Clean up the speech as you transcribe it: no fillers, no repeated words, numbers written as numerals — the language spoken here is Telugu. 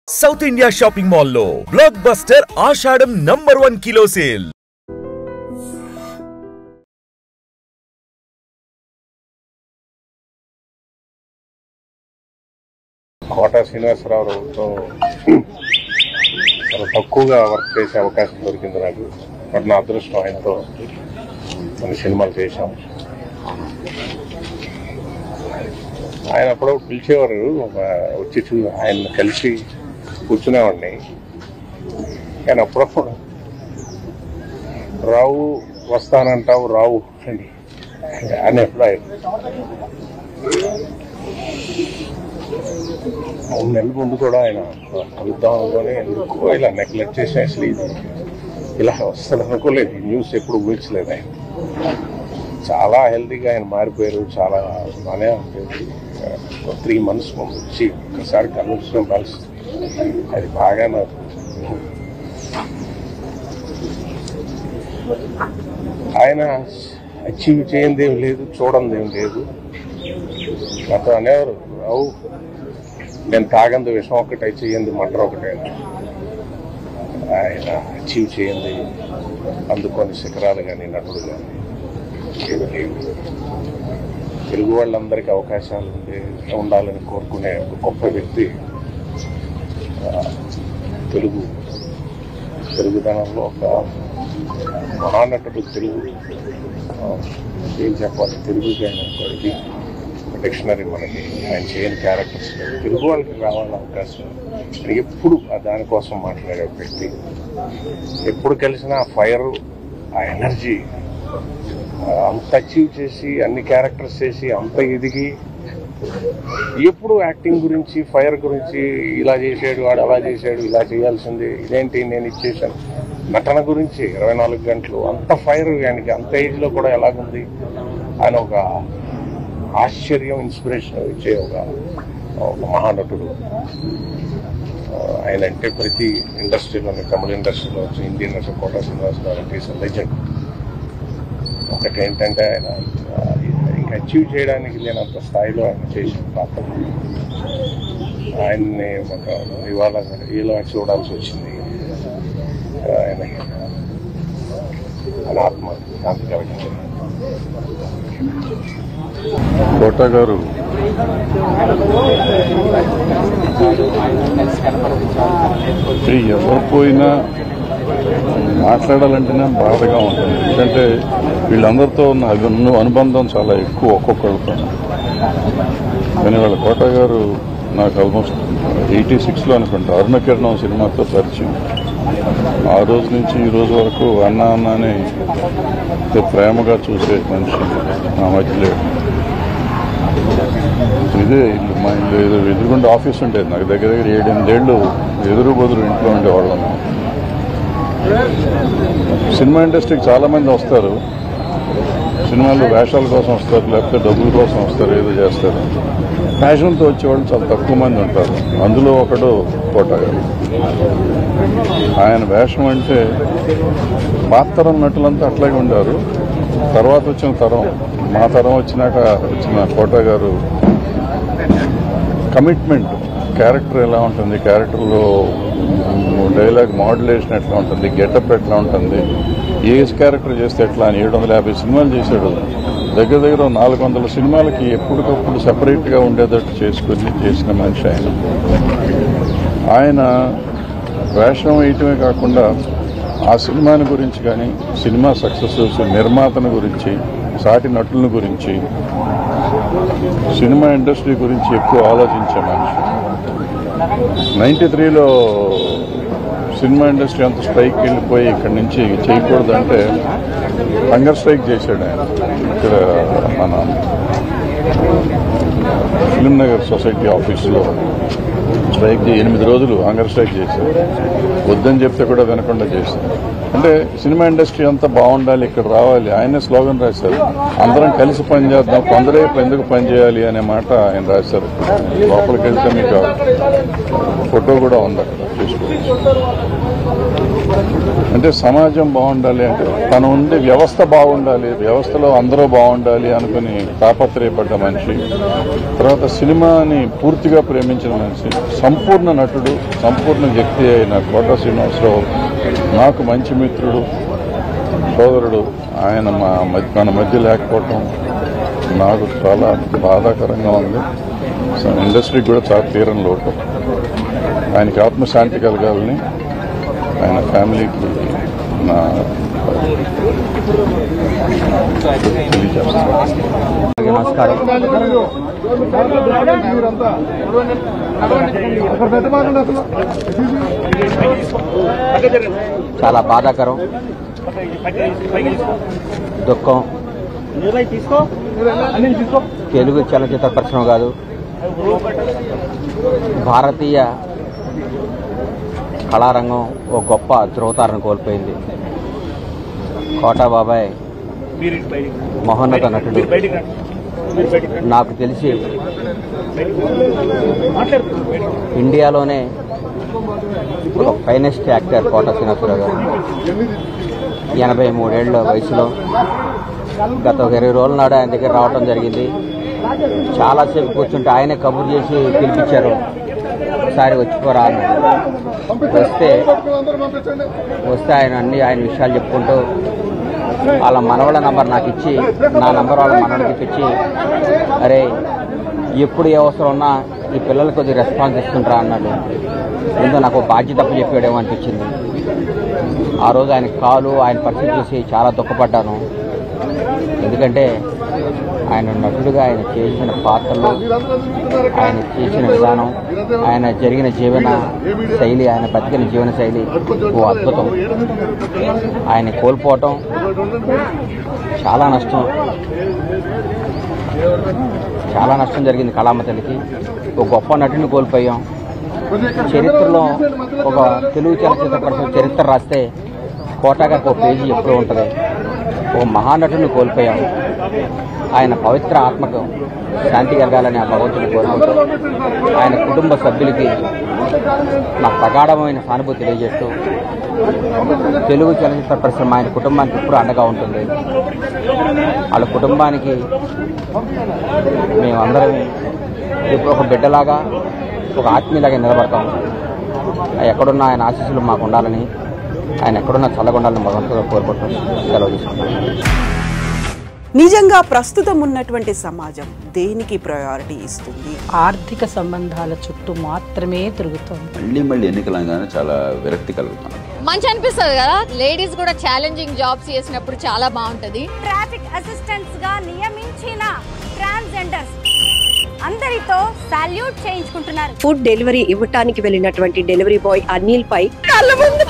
సౌత్ ఇండియా షాపింగ్ మాల్ లో బ్లాక్ బస్టర్ ఆషాఢం #1 కిలో సేల్. కోట శ్రీనివాసరావుతో చాలా తక్కువగా వర్క్ చేసే అవకాశం దొరికింది నాకు. బట్ నా అదృష్టం, ఆయనతో కొన్ని సినిమాలు చేశాం. ఆయన అప్పుడప్పుడు పిలిచేవారు, వచ్చి ఆయన కలిసి కూర్చునేవాడిని. కానీ అప్పుడప్పుడు రావు వస్తానంటావు రావు అండి అని ఎప్పుడు 3 నెలల ముందు కూడా ఆయన కలుద్దాం అనుకొని ఎందుకు ఇలా నెగ్లెక్ట్ చేసి అసలు ఇలా వస్తాడు అనుకోలేదు. ఈ న్యూస్ ఎప్పుడు ఊహించలేదు. ఆయన చాలా హెల్తీగా ఆయన మారిపోయారు. చాలా బాగానే ఉంటుంది. 3 months ముందు వచ్చి ఒకసారి కలుసిన పరిస్థితి అది బాగా నాకు ఆయన అచీవ్ చేయంది ఏం లేదు, చూడండి ఏం లేదు. నాతో అనేవారు, రావు నేను తాగంది విషం ఒకటే, చేయండి మటర్ ఒకటే. ఆయన అచీవ్ చేయండి అందుకొని శిఖరాలు కానీ నటుడు కానీ తెలుగు వాళ్ళందరికీ అవకాశాలు ఉండాలని కోరుకునే ఒక గొప్ప వ్యక్తి. తెలుగుదనంలో ఒక మహానటుడు. తెలుగు ఏం చెప్పాలి, తెలుగుకి ఆయన ఇది డిక్షనరీ. మనకి ఆయన చేయని క్యారెక్టర్స్ తెలుగు వాళ్ళకి రావాలని అవకాశం. ఎప్పుడు దానికోసం మాట్లాడే వ్యక్తి. ఎప్పుడు కలిసినా ఆ ఫైర్, ఆ ఎనర్జీ అంత అచీవ్ చేసి అన్ని క్యారెక్టర్స్ చేసి అంత ఎదిగి ఎప్పుడు యాక్టింగ్ గురించి, ఫైర్ గురించి, ఇలా చేసాడు వాడు అలా చేశాడు, ఇలా చేయాల్సింది ఇదేంటి నేను ఇచ్చేసాను, నటన గురించి 24 గంటలు అంత ఫైర్. ఆయనకి అంత ఏజ్లో కూడా ఎలాగుంది ఆయన ఒక ఆశ్చర్యం, ఇన్స్పిరేషన్ ఇచ్చే ఒక మహానటుడు. ఆయన అంటే ప్రతి ఇండస్ట్రీలోని, తమిళ ఇండస్ట్రీలో వచ్చి హిందీ ఇండస్ట్రీ కోట శ్రీనివాసరావు అంటే ఈజ్ లెజెండ్. ఒకటి ఏంటంటే ఆయన ఇంకా అచీవ్ చేయడానికి లేనంత స్థాయిలో ఆయన చేసిన పాత్ర. ఆయన్ని ఒక ఇవాళ ఇలా చూడాల్సి వచ్చింది. ఆయన ఆత్మ శాంతి కలిగింది. కోట గారు ఎవరు పోయినా మాట్లాడాలంటేనే బాధగా ఉంటుంది. ఎందుకంటే వీళ్ళందరితో ఉన్న అనుబంధం చాలా ఎక్కువ ఒక్కొక్కరితో. కానీ వాళ్ళ కోట గారు నాకు ఆల్మోస్ట్ 86లో అనుకుంటా అరుణకిరణం సినిమాతో పరిచయం. ఆ రోజు నుంచి ఈ రోజు వరకు అన్న అని ప్రేమగా చూసే మనిషి నా మధ్యలో. ఇదే ఇల్లు, మా ఇల్లు ఎదురుగుండా ఆఫీస్ ఉండేది. నాకు దగ్గర 7-8 ఏళ్ళు ఎదురు బదురు ఇంట్లో ఉండేవాళ్ళం. సినిమా ఇండస్ట్రీకి చాలామంది వస్తారు, సినిమాల్లో వేషాల కోసం వస్తారు, లేకపోతే డబ్బుల కోసం వస్తారు, ఏదో చేస్తారు. ప్యాషన్తో వచ్చేవాళ్ళు చాలా తక్కువ మంది ఉంటారు. అందులో ఒకడు కోట గారు. ఆయన వేషం అంటే పాతరం నటులంతా అట్లాగే ఉండారు. తర్వాత వచ్చిన తరం, మా తరం వచ్చినాక వచ్చిన కోట గారు కమిట్మెంట్, క్యారెక్టర్ ఎలా ఉంటుంది, క్యారెక్టర్లో డైలాగ్ మాడ్యులేషన్ ఎట్లా ఉంటుంది, గెటప్ ఎట్లా ఉంటుంది, ఏ క్యారెక్టర్ చేస్తే ఎట్లా అని 750 సినిమాలు చేశాడు. దగ్గర 400 సినిమాలకి ఎప్పటికప్పుడు సెపరేట్గా ఉండేటట్టు చేసుకుని చేసిన మనిషి ఆయన. ఆయన వేషం వేయటమే కాకుండా ఆ సినిమాని గురించి కానీ, సినిమా సక్సెస్, నిర్మాతను గురించి, సాటి నటుల గురించి, సినిమా ఇండస్ట్రీ గురించి ఎక్కువ ఆలోచించే మనిషి. 93లో సినిమా ఇండస్ట్రీ అంత స్ట్రైక్కి వెళ్ళిపోయి ఇక్కడి నుంచి చేయకూడదంటే హంగర్ స్ట్రైక్ చేశాడు ఆయన. ఇక్కడ మన ఫిలిం నగర్ సొసైటీ ఆఫీసులో స్ట్రైక్ 8 రోజులు హంగర్ స్ట్రైక్ చేశారు. వద్దని చెప్తే కూడా వినకుండా చేశారు. అంటే సినిమా ఇండస్ట్రీ అంతా బాగుండాలి, ఇక్కడ రావాలి. ఆయనే స్లోగన్ రాశారు, అందరం కలిసి పనిచేద్దాం, కొందరే ఎందుకు పనిచేయాలి అనే మాట ఆయన రాశారు. లోపలికి వెళ్తే మీకు ఫోటో కూడా ఉంది అక్కడ చూసుకోవచ్చు. అంటే సమాజం బాగుండాలి అంటే తను ఉండే వ్యవస్థ బాగుండాలి, వ్యవస్థలో అందరూ బాగుండాలి అనుకుని తాపత్రయపడ్డ మనిషి. తర్వాత సినిమాని పూర్తిగా ప్రేమించిన మనిషి, సంపూర్ణ నటుడు, సంపూర్ణ వ్యక్తి అయిన కోట శ్రీనివాసరావు నాకు మంచి మిత్రుడు, సోదరుడు. ఆయన మన మధ్య లేకపోవటం నాకు చాలా బాధాకరంగా ఉంది. ఇండస్ట్రీకి కూడా చాలా తీరని లోటు. ఆయనకి ఆత్మశాంతి కలగాలని ఆయన ఫ్యామిలీకి నా నమస్కారం. చాలా బాధాకరం, దుఃఖం. తెలుగు చలనచిత్ర పరిశ్రమ కాదు, భారతీయ కళారంగం ఓ గొప్ప ధ్రువతారను కోల్పోయింది. కోటా బాబాయ్ మహోన్నత నటుడు. నాకు తెలిసి ఇండియాలోనే ఒక ఫైనెస్ట్ యాక్టర్ కోట శ్రీనివాసరావు గారు. 83 ఏళ్ల వయసులో గత 20 రోజుల నాడు ఆయన దగ్గర రావడం జరిగింది. చాలాసేపు కూర్చుంటే ఆయనే కబుర్ చేసి పిలిపించారు, ఒకసారి వచ్చిపోరా అన్నాడు. వస్తే ఆయన విషయాలు చెప్పుకుంటూ వాళ్ళ మనవళ్ళ నంబర్ నాకు ఇచ్చి, నా నంబర్ వాళ్ళ మనవడికి ఇప్పించి, అరే ఎప్పుడు ఏ అవసరం ఉన్నా ఈ పిల్లలు కొద్దిగా రెస్పాన్స్ ఇస్తుంటారా అన్నాడు. ముందు నాకు బాధ్యత తప్పు చెప్పాడేమో అనిపించింది. ఆ రోజు ఆయన కాలు, ఆయన పరిస్థితి చూసి చాలా దుఃఖపడ్డాను. ఎందుకంటే ఆయన నటుడుగా ఆయన చేసిన పాత్రలు, ఆయన చేసిన విధానం, ఆయన జరిగిన జీవన శైలి, ఆయన బతికిన జీవన శైలి ఓ అద్భుతం. ఆయన కోల్పోవటం చాలా నష్టం జరిగింది కళామ తల్లికి. ఒక గొప్ప నటుని కోల్పోయాం. చరిత్రలో ఒక తెలుగు చలనచిత్ర పరిశ్రమ చరిత్ర రాస్తే కోటాగారికి ఒక పేజీ ఎప్పుడూ ఉంటుంది. ఓ మహానటుని కోల్పోయాం. ఆయన పవిత్ర ఆత్మకు శాంతి కలగాలని ఆ భగవంతుని కోరుకుంటూ ఆయన కుటుంబ సభ్యులకి నా ప్రగాఢమైన సానుభూతి తెలియజేస్తూ, తెలుగు చలనచిత్ర పరిశ్రమ ఆయన కుటుంబానికి ఎప్పుడు అండగా ఉంటుంది. వాళ్ళ కుటుంబానికి మేమందరం ఇప్పుడు ఒక బిడ్డలాగా, ఒక ఆత్మీయులాగా నిలబడతాం. ఎక్కడున్నా ఆయన ఆశీస్సులు మాకు ఉండాలని, ఆయన ఎక్కడున్నా చల్లగొండాలని భగవంతుడు కోరుకుంటాం. సెలవు తీసుకుంటాం. నిజంగా ప్రస్తుతం ఉన్నటువంటి సమాజం దేనికి ప్రయారిటీ ఇస్తుంది? ఆర్థిక సంబంధాల చుట్టూ మాత్రమే తిరుగుతుంది. మళ్ళీ ఎన్నికలంగానే చాలా విరక్తి కలుగుతాను. మంచి అనిపిస్తుంది కదా, లేడీస్ కూడా ఛాలెంజింగ్ జాబ్స్ చేసినప్పుడు చాలా బాగుంటది. ట్రాఫిక్ అసిస్టెంట్స్ గా నియమించిన ట్రాన్స్జెండర్స్ అందరితో సాల్యూట్ చేయించుకుంటున్నారు. ఫుడ్ డెలివరీ ఇవ్వటానికి వెళ్ళినటువంటి డెలివరీ బాయ్ అనిల్ పై కళ్ళ ముందు